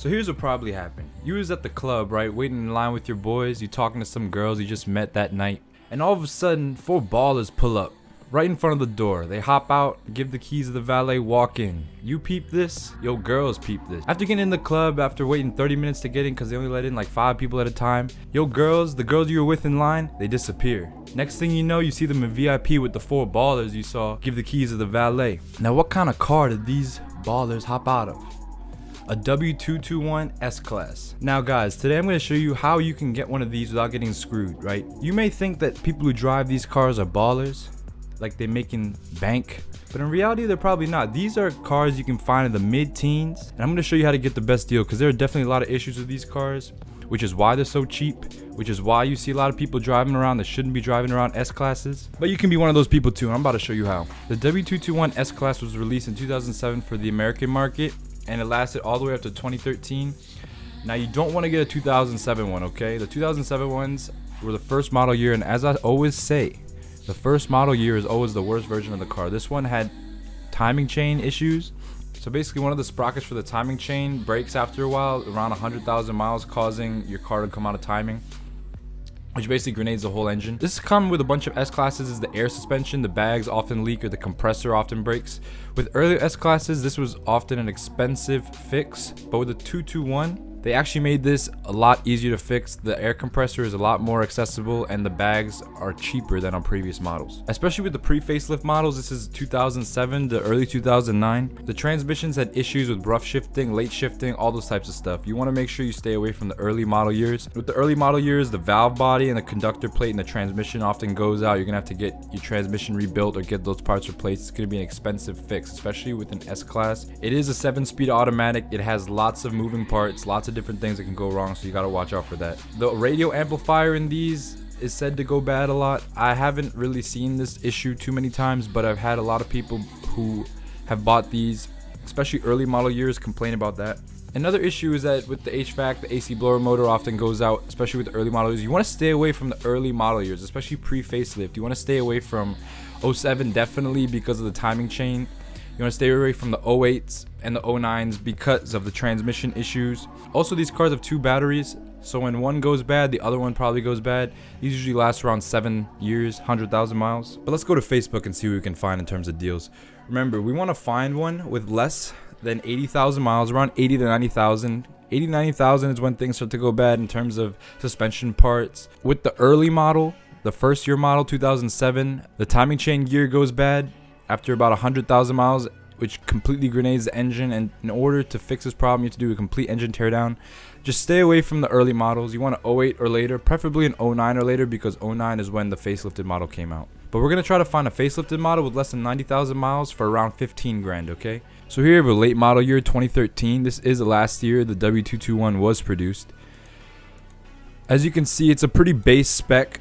So here's what probably happened. You was at the club, right, waiting in line with your boys, you talking to some girls you just met that night, and all of a sudden 4 ballers pull up right in front of the door. They hop out, give the keys to the valet, walk in. You peep this, yo girls peep this. After getting in the club, after waiting 30 minutes to get in because they only let in like 5 people at a time, yo girls, the girls you were with in line, they disappear. Next thing you know, you see them in VIP with the 4 ballers you saw give the keys to the valet. Now what kind of car did these ballers hop out of? A W221 S-Class. Now guys, today I'm going to show you how you can get one of these without getting screwed, right? You may think that people who drive these cars are ballers, like they're making bank, but in reality they're probably not. These are cars you can find in the mid-teens, and I'm going to show you how to get the best deal because there are definitely a lot of issues with these cars, which is why they're so cheap, which is why you see a lot of people driving around that shouldn't be driving around S-Classes. But you can be one of those people too, and I'm about to show you how. The W221 S-Class was released in 2007 for the American market, and it lasted all the way up to 2013. Now you don't want to get a 2007 one, okay? The 2007 ones were the first model year, and as I always say, the first model year is always the worst version of the car. This one had timing chain issues. So basically one of the sprockets for the timing chain breaks after a while, around 100,000 miles, causing your car to come out of timing, which basically grenades the whole engine. This is common with a bunch of S-Classes. Is the air suspension, the bags often leak, or the compressor often breaks. With earlier S-Classes, this was often an expensive fix, but with the 221, they actually made this a lot easier to fix. The air compressor is a lot more accessible and the bags are cheaper than on previous models. Especially with the pre-facelift models, this is 2007 to early 2009. The transmissions had issues with rough shifting, late shifting, all those types of stuff. You want to make sure you stay away from the early model years. With the early model years, the valve body and the conductor plate and the transmission often goes out. You're going to have to get your transmission rebuilt or get those parts replaced. It's going to be an expensive fix, especially with an S-Class. It is a 7-speed automatic. It has lots of moving parts, lots of different things that can go wrong, so you got to watch out for that. The radio amplifier in these is said to go bad a lot. I haven't really seen this issue too many times, but I've had a lot of people who have bought these, especially early model years, complain about that. Another issue is that with the HVAC, the AC blower motor often goes out, especially with the early model years. You want to stay away from the early model years, especially pre-facelift. You want to stay away from 07 definitely because of the timing chain. You want to stay away from the 08s and the 09s because of the transmission issues. Also, these cars have 2 batteries, so when one goes bad, the other one probably goes bad. These usually last around 7 years, 100,000 miles. But let's go to Facebook and see what we can find in terms of deals. Remember, we want to find one with less than 80,000 miles, around 80 to 90,000. 80 to 90,000 is when things start to go bad in terms of suspension parts. With the early model, the first year model, 2007, the timing chain gear goes bad after about 100,000 miles, which completely grenades the engine. And in order to fix this problem, you have to do a complete engine teardown. Just stay away from the early models. You want an 08 or later, preferably an 09 or later, because 09 is when the facelifted model came out. But we're going to try to find a facelifted model with less than 90,000 miles for around 15 grand, okay? So here we have a late model year, 2013. This is the last year the W221 was produced. As you can see, it's a pretty base spec,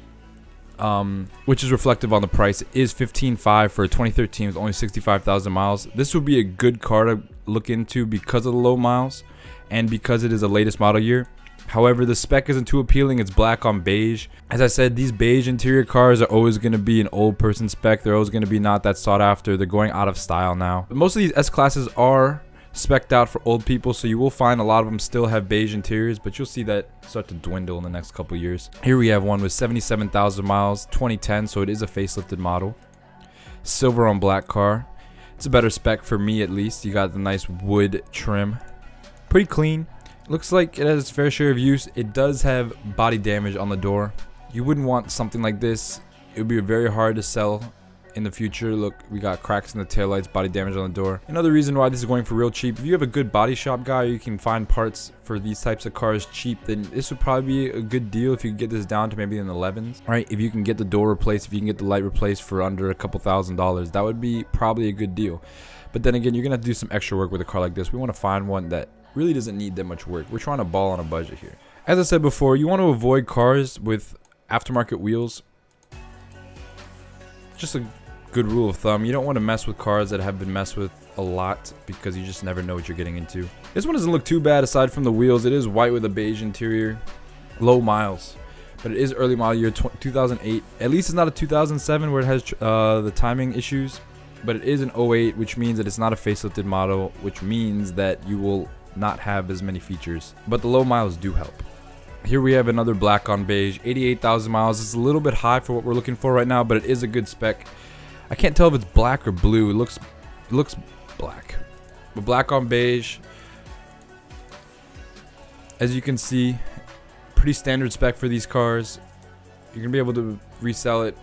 which is reflective on the price. It is $15,500 for a 2013 with only 65,000 miles. This would be a good car to look into because of the low miles and because it is the latest model year. However, the spec isn't too appealing. It's black on beige. As I said, these beige interior cars are always going to be an old person spec. They're always going to be not that sought after. They're going out of style now. But most of these S-Classes are spec'd out for old people, so you will find a lot of them still have beige interiors, but you'll see that start to dwindle in the next couple years. Here we have one with 77,000 miles, 2010, so it is a facelifted model. Silver on black car. It's a better spec for me, at least. You got the nice wood trim. Pretty clean. Looks like it has its fair share of use. It does have body damage on the door. You wouldn't want something like this. It would be very hard to sell in the future. Look, we got cracks in the taillights, body damage on the door. Another reason why this is going for real cheap, if you have a good body shop guy, you can find parts for these types of cars cheap, then this would probably be a good deal if you could get this down to maybe in the 11s. Right, if you can get the door replaced, if you can get the light replaced for under a couple $1,000s, that would be probably a good deal. But then again, you're gonna have to do some extra work with a car like this. We want to find one that really doesn't need that much work. We're trying to ball on a budget here. As I said before, you want to avoid cars with aftermarket wheels. Just a good rule of thumb. You don't want to mess with cars that have been messed with a lot because you just never know what you're getting into. This one doesn't look too bad aside from the wheels. It is white with a beige interior, low miles, but it is early model year 2008. At least it's not a 2007 where it has the timing issues, but it is an 08, which means that it's not a facelifted model, which means that you will not have as many features, but the low miles do help. Here we have another black on beige, 88,000 miles. It's a little bit high for what we're looking for right now, but it is a good spec. I can't tell if it's black or blue. It looks black, but black on beige. As you can see, pretty standard spec for these cars. You're gonna be able to resell it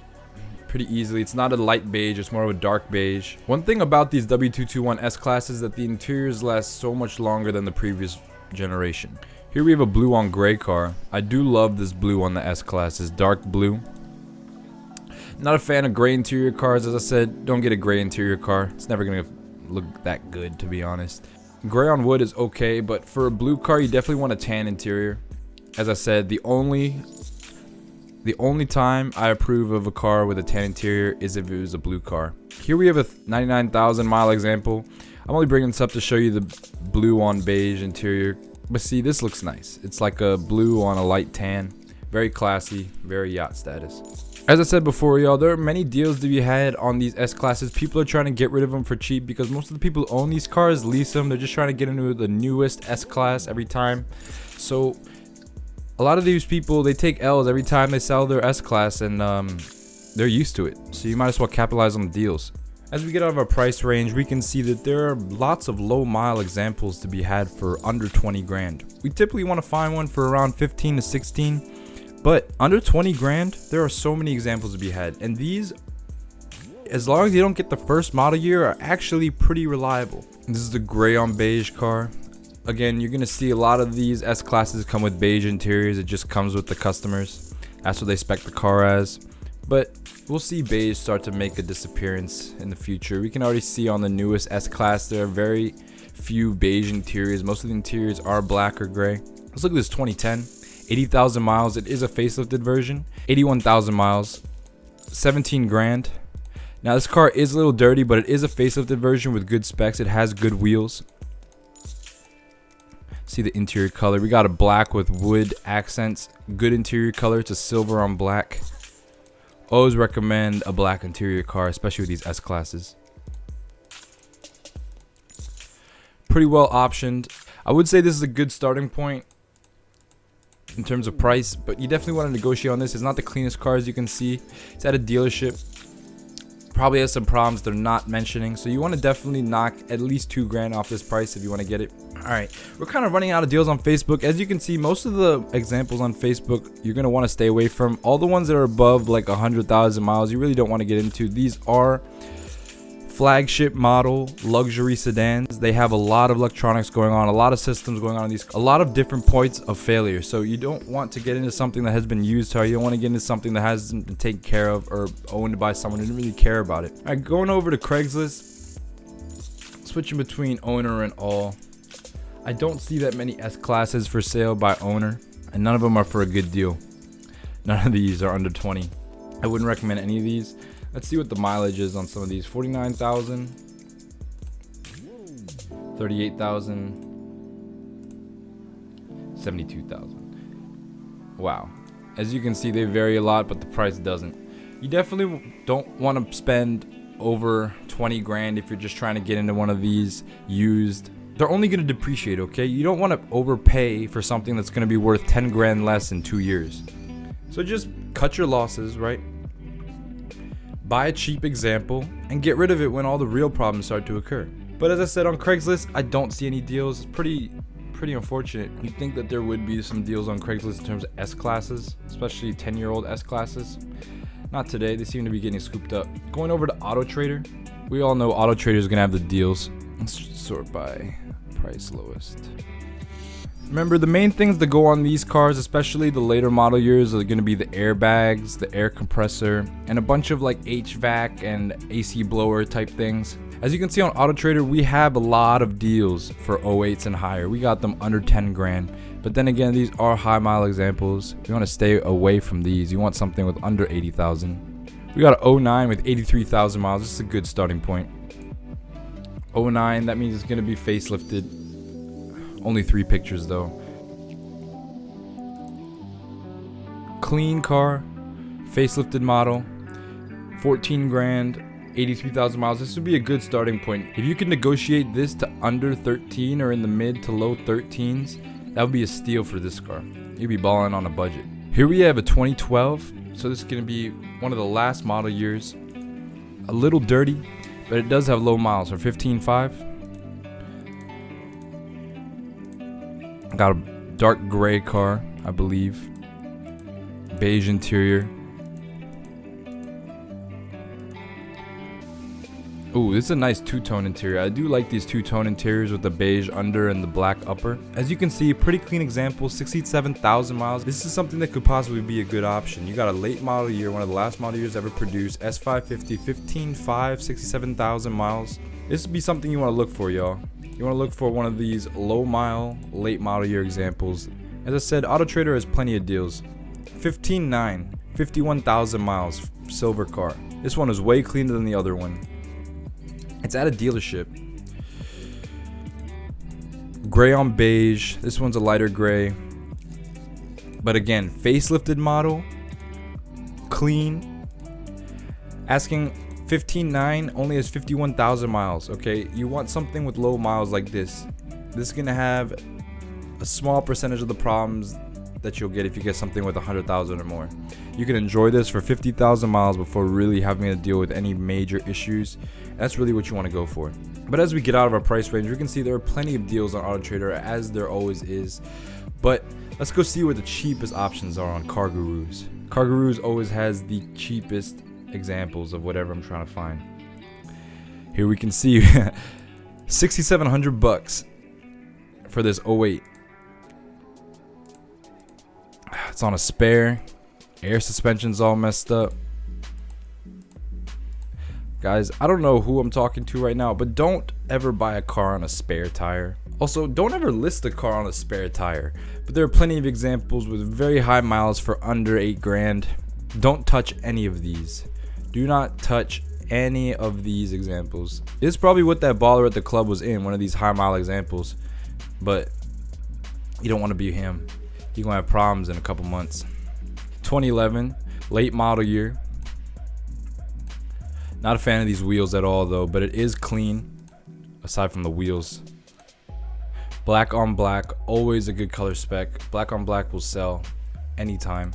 pretty easily. It's not a light beige, it's more of a dark beige. One thing about these W221 S-Class is that the interiors last so much longer than the previous generation. Here we have a blue on gray car. I do love this blue on the S-Class. It's dark blue. Not a fan of gray interior cars. As I said, don't get a gray interior car. It's never gonna look that good, to be honest. Gray on wood is okay, but for a blue car, you definitely want a tan interior. As I said, the only time I approve of a car with a tan interior is if it was a blue car. Here we have a 99,000 mile example. I'm only bringing this up to show you the blue on beige interior. But see, this looks nice. It's like a blue on a light tan. Very classy, very yacht status. As I said before, y'all, there are many deals to be had on these S-Classes. People are trying to get rid of them for cheap because most of the people who own these cars lease them. They're just trying to get into the newest S-Class every time. So a lot of these people, they take L's every time they sell their S-Class, and they're used to it. So you might as well capitalize on the deals. As we get out of our price range, we can see that there are lots of low mile examples to be had for under 20 grand. We typically want to find one for around 15 to 16, but under 20 grand, there are so many examples to be had. And these, as long as you don't get the first model year, are actually pretty reliable. This is the gray on beige car. Again, you're going to see a lot of these S-Classes come with beige interiors. It just comes with the customers. That's what they spec the car as. But we'll see beige start to make a disappearance in the future. We can already see on the newest S-Class there are very few beige interiors. Most of the interiors are black or gray. Let's look at this 2010. 80,000 miles. It is a facelifted version. 81,000 miles. 17 grand. Now this car is a little dirty, but it is a facelifted version with good specs. It has good wheels. See the interior color. We got a black with wood accents. Good interior color. It's a silver on black. Always recommend a black interior car, especially with these S-Classes. Pretty well optioned. I would say this is a good starting point in terms of price, but you definitely want to negotiate on this. It's not the cleanest car, as you can see. It's at a dealership. Probably has some problems they're not mentioning, so you want to definitely knock at least 2 grand off this price if you want to get it. Alright, we're kind of running out of deals on Facebook. As you can see, most of the examples on Facebook you're going to want to stay away from. All the ones that are above like 100,000 miles you really don't want to get into. These are flagship model luxury sedans. They have a lot of electronics going on, a lot of systems going on in these, a lot of different points of failure. So you don't want to get into something that has been used, or you don't want to get into something that hasn't been taken care of or owned by someone who didn't really care about it. Alright, going over to Craigslist, switching between owner and all. I don't see that many S-Classes for sale by owner, and none of them are for a good deal. None of these are under 20. I wouldn't recommend any of these. Let's see what the mileage is on some of these. 49,000, 38,000, 72,000. Wow. As you can see, they vary a lot, but the price doesn't. You definitely don't want to spend over 20 grand if you're just trying to get into one of these used. They're only going to depreciate, okay? You don't want to overpay for something that's going to be worth 10 grand less in 2 years. So just cut your losses, right? Buy a cheap example and get rid of it when all the real problems start to occur. But as I said, on Craigslist, I don't see any deals. It's pretty unfortunate. You'd think that there would be some deals on Craigslist in terms of S-Classes, especially 10-year-old S-Classes. Not today. They seem to be getting scooped up. Going over to AutoTrader. We all know AutoTrader is going to have the deals. Let's sort by price lowest. Remember, the main things that go on these cars, especially the later model years, are going to be the airbags, the air compressor, and a bunch of like HVAC and AC blower type things. As you can see on AutoTrader, we have a lot of deals for 08s and higher. We got them under 10 grand. But then again, these are high mile examples. You want to stay away from these. You want something with under 80,000. We got an 09 with 83,000 miles. This is a good starting point. 09, that means it's going to be facelifted. Only 3 pictures though. Clean car, facelifted model, 14 grand. 83,000 miles. This would be a good starting point. If you can negotiate this to under 13 or in the mid to low 13s, that would be a steal for this car. You'd be balling on a budget. Here we have a 2012. So this is going to be one of the last model years. A little dirty, but it does have low miles for 15.5. Got a dark gray car, I believe. Beige interior. Ooh, this is a nice two-tone interior. I do like these two-tone interiors with the beige under and the black upper. As you can see, pretty clean example, 67,000 miles. This is something that could possibly be a good option. You got a late model year, one of the last model years ever produced, S550, 15.5, 67,000 miles. This would be something you want to look for, y'all. You want to look for one of these low mile, late model year examples. As I said, AutoTrader has plenty of deals. 15.9, 51,000 miles, silver car. This one is way cleaner than the other one. It's at a dealership. Gray on beige. This one's a lighter gray. But again, facelifted model. Clean. Asking 15.9 only has 51,000 miles. Okay, you want something with low miles like this. This is gonna have a small percentage of the problems that you'll get if you get something with 100,000 or more. You can enjoy this for 50,000 miles before really having to deal with any major issues. That's really what you want to go for. But as we get out of our price range, we can see there are plenty of deals on AutoTrader, as there always is. But let's go see what the cheapest options are on CarGurus. CarGurus always has the cheapest examples of whatever I'm trying to find. Here we can see 6,700 bucks for this 08. It's on a spare. Air suspension's all messed up. Guys, I don't know who I'm talking to right now, but don't ever buy a car on a spare tire. Also, don't ever list a car on a spare tire. But there are plenty of examples with very high miles for under 8 grand. Don't touch any of these. Do not touch any of these examples. This is probably what that baller at the club was in, one of these high mile examples. But you don't want to be him. You're gonna have problems in a couple months. 2011, late model year. Not a fan of these wheels at all though, but it is clean aside from the wheels. Black on black, always a good color spec. Black on black will sell anytime.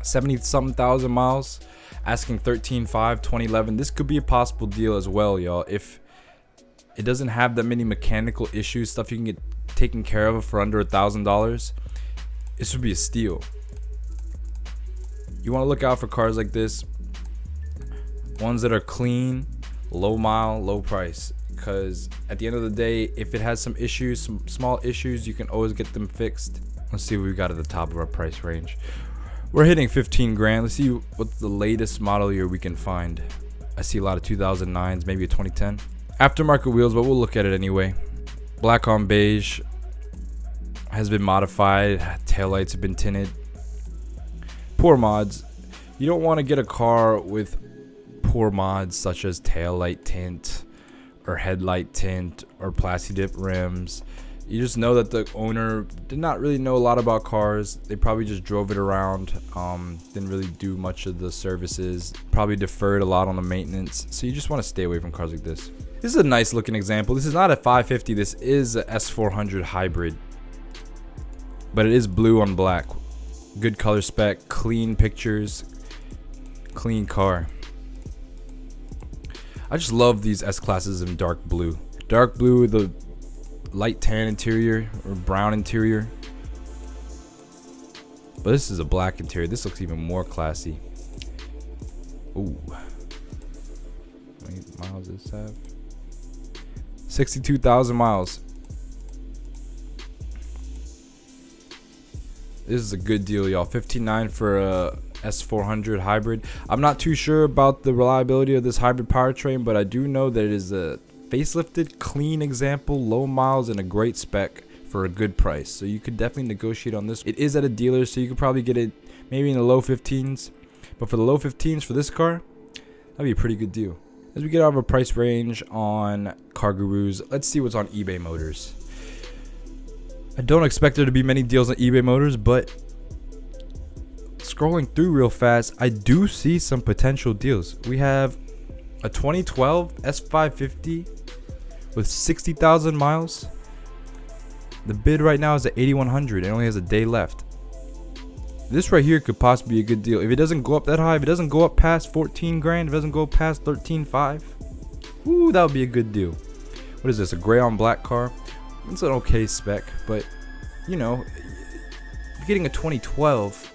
70-something thousand miles, asking 13.5, 2011. This could be a possible deal as well, y'all. If it doesn't have that many mechanical issues, stuff you can get taken care of for under $1,000, this would be a steal. You want to look out for cars like this, ones that are clean, low mile, low price, because at the end of the day, if it has some issues, some small issues, you can always get them fixed. Let's see what we got at the top of our price range. We're hitting 15 grand. Let's see what the latest model year we can find. I see a lot of 2009s, maybe a 2010. Aftermarket wheels, but we'll look at it anyway. Black on beige, has been modified, taillights have been tinted. Poor mods. You don't want to get a car with poor mods such as taillight tint or headlight tint or plasti dip rims. You just know that the owner did not really know a lot about cars. They probably just drove it around, didn't really do much of the services, probably deferred a lot on the maintenance. So you just want to stay away from cars like this. This is a nice looking example. This is not a 550, this is a S400 hybrid, but it is blue on black. Good color spec, clean pictures, clean car. I just love these S classes in dark blue. Dark blue with a light tan interior or brown interior. But this is a black interior. This looks even more classy. Ooh. How many miles does this have? 62,000 miles. This is a good deal, y'all. 15.9 for a S400 hybrid. I'm not too sure about the reliability of this hybrid powertrain, but I do know that it is a facelifted, clean example, low miles, and a great spec for a good price. So you could definitely negotiate on this. It is at a dealer, so you could probably get it maybe in the low 15s. But for the low 15s for this car, that'd be a pretty good deal. As we get out of our price range on CarGurus, let's see what's on eBay Motors. I don't expect there to be many deals on eBay Motors, but scrolling through real fast, I do see some potential deals. We have A 2012 S550 with 60,000 miles. The bid right now is at 8,100. It only has a day left. This right here could possibly be a good deal. If it doesn't go up that high, if it doesn't go up past 14 grand, if it doesn't go past 13.5, ooh, that would be a good deal. What is this, a gray on black car? It's an okay spec, but you know, you're getting a 2012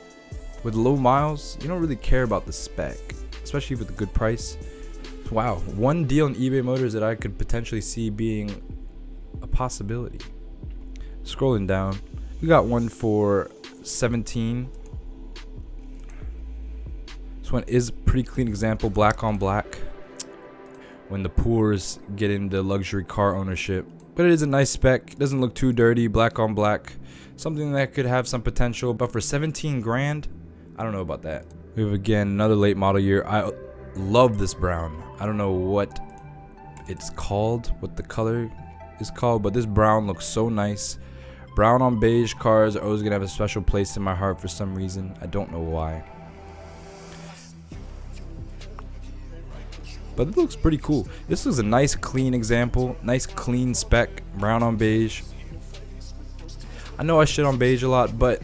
with low miles, you don't really care about the spec, especially with a good price. Wow, one deal in eBay Motors that I could potentially see being a possibility. Scrolling down, we got one for 17. This one is a pretty clean example, black on black. When the poors get into luxury car ownership, but it is a nice spec. It doesn't look too dirty, black on black. Something that could have some potential, but for 17 grand, I don't know about that. We have again another late model year. I love this brown. I don't know what it's called, what the color is called, but this brown looks so nice. Brown on beige cars are always gonna have a special place in my heart for some reason. I don't know why. But it looks pretty cool. This is a nice clean example, nice clean spec, brown on beige. I know I shit on beige a lot, but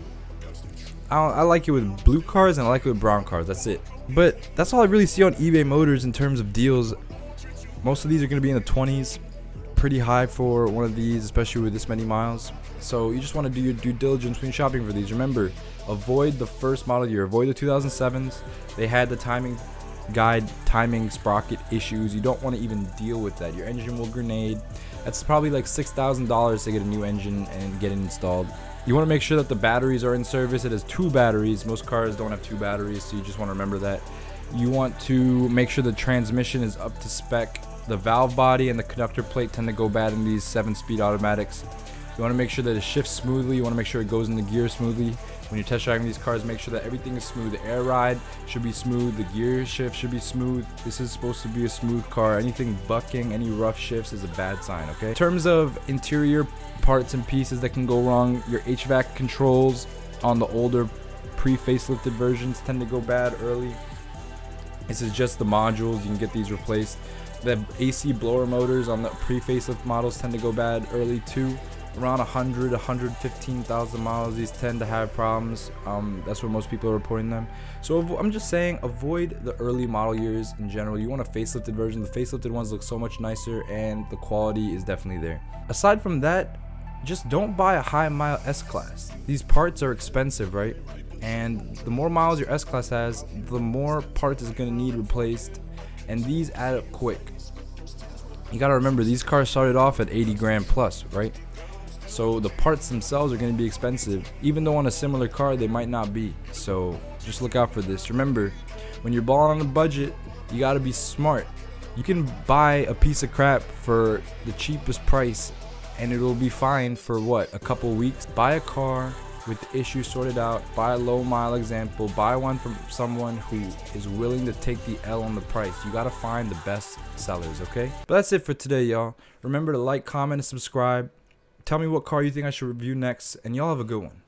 I like it with blue cars and I like it with brown cars. That's it. But that's all I really see on eBay Motors in terms of deals. Most of these are going to be in the 20s. Pretty high for one of these, especially with this many miles. So you just want to do your due diligence when shopping for these. Remember, avoid the first model year. Avoid the 2007s. They had the timing guide, timing sprocket issues. You don't want to even deal with that. Your engine will grenade. That's probably like $6,000 to get a new engine and get it installed. You want to make sure that the batteries are in service. It has 2 batteries. Most cars don't have 2 batteries, so you just want to remember that. You want to make sure the transmission is up to spec. The valve body and the conductor plate tend to go bad in these 7-speed automatics. You want to make sure that it shifts smoothly. You want to make sure it goes into gear smoothly. When you're test driving these cars, make sure that everything is smooth. The air ride should be smooth. The gear shift should be smooth. This is supposed to be a smooth car. Anything bucking, any rough shifts is a bad sign, okay? In terms of interior parts and pieces that can go wrong, your HVAC controls on the older pre-facelifted versions tend to go bad early. This is just the modules. You can get these replaced. The AC blower motors on the pre-facelift models tend to go bad early too. Around 115,000 miles, these tend to have problems. That's where most people are reporting them. So I'm just saying, avoid the early model years in general. You want a facelifted version. The facelifted ones look so much nicer and the quality is definitely there. Aside from that, just don't buy a high mile S-Class. These parts are expensive, right? And the more miles your S-Class has, the more parts it's going to need replaced, and these add up quick. You got to remember, these cars started off at 80 grand plus, right? So the parts themselves are going to be expensive, even though on a similar car they might not be. So just look out for this. Remember, when you're balling on a budget, you got to be smart. You can buy a piece of crap for the cheapest price and it will be fine for what, a couple weeks. Buy a car with the issues sorted out. Buy a low mile example. Buy one from someone who is willing to take the L on the price. You got to find the best sellers, okay? But that's it for today, y'all. Remember to like, comment, and subscribe. Tell me what car you think I should review next, and y'all have a good one.